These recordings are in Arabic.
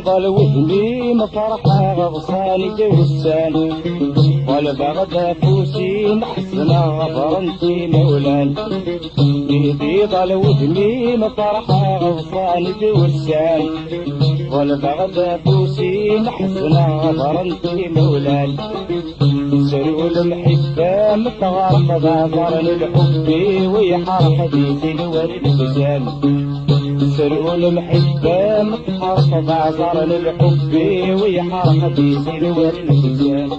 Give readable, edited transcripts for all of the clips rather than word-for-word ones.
ظل وهمي مفرحة غصاني دوسان والبغدة فوسي محسنة غفرنتي مولان بيدي ظل وهمي مفرحة غصاني دوسان والبغدة فوسي محسنة غفرنتي مولان سروا المحبة متغرق ظهرن الحب ويحار حديثي الورد بسان سروا المحبة متحرق عذرن الحب ويحار حديثي الورد بسان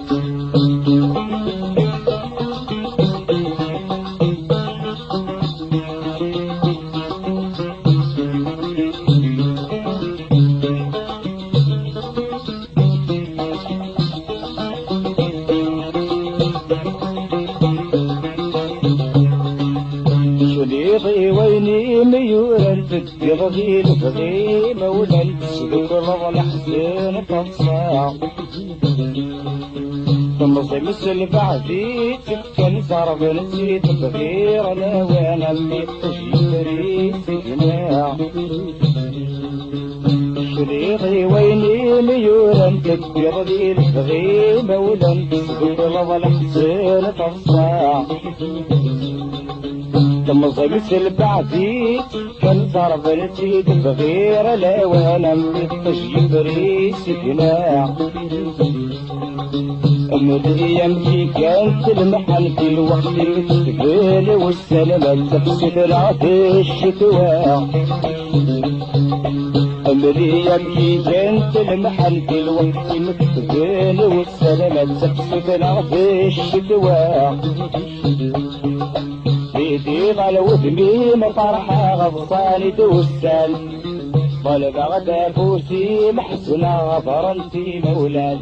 شليضي ويني ميورا تتقضي الفغي مولا صدق رضا الحزين فتصاع ثم صمس البعدي تفكن زرب نسيت بغير انا وانا ميت تجيبري سجناع شليضي ويني ميورا تتقضي الفغي مولا صدق رضا الحزين فتصاع ثم صمس البعدي كان ضرب نسيت بغير لا وانا متجيب ريس قناع مدري يمشي كانت المحل في الوقت المستقبل والسلامة تفسد العطش الشتواء مدري يمشي كانت المحل في الوقت المستقبل والسلامة تفسد العطش الشتواء بيدي ظل وهمي مفرحة غصاني دوسان ظل بغدا فوسي محسنة غفرنتي مولان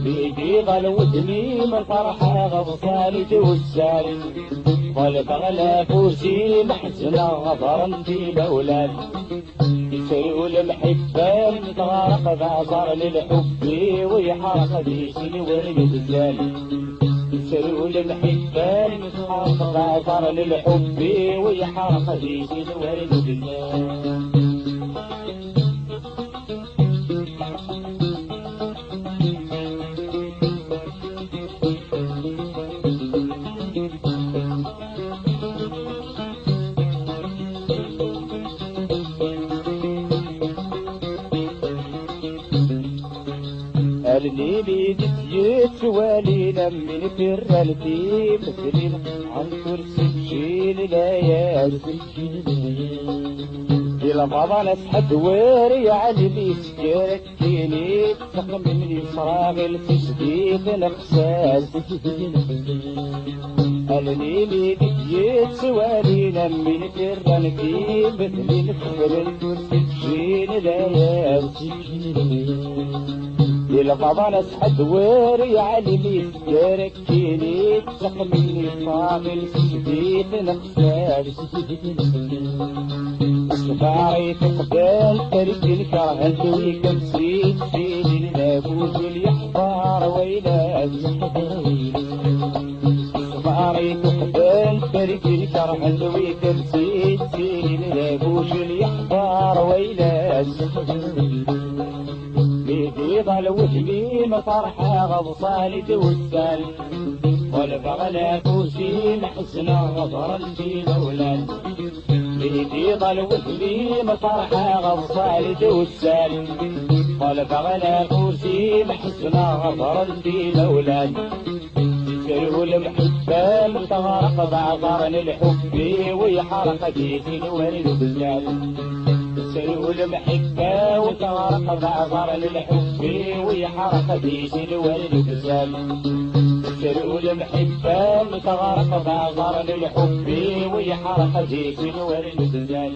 بيدي ظل وهمي مفرحة غصاني دوسان ظل بغدا فوسي محسنة غفرنتي مولان سروا المحبة متغرق بعصر للحب ويحرق ديسي الورد بزان سروا المحبة متحرق بعصر للحب ويحرق ديسي الورد بزان اللي بيدت يتوالي لمن فرالتي مثلين عن كرسي تشيل الايات إلى بعض ناس حدواري علي لي سكرتيني تسخن مني صراغل في صديق نقصاز اللي بيدت يتوالي لمن فرالتي مثلين عن كرسي تشيل الايات إلى بعض ناس حدواري علي لي سكرتيني تسخن مني صراغل في صديق نقصاز سفاري فقدان تريد الكرهن تويك نسيت سيدي النابوس اليحفار ويلاد سفاري فقدان تريد الكرهن تويك نسيت سيدي النابوس اليحفار ويلاد بيدي ظل وهمي مفرحة غضصاني توسال والبغلا فوسي محسنة غفرنتي مولان بيدي ظل وهمي مفرحة غصالي دوسان والبغلا فوسي محسنة غفرنتي مولان سروا المحبة متغرق بعذرن الحب ويحرق ديسي الورد بزان سلو المحبة وتغرق بعذر للحب ويحرق ديش الورد كسال سلو المحبة وتغرق بعذر للحب ويحرق ديش الورد كسال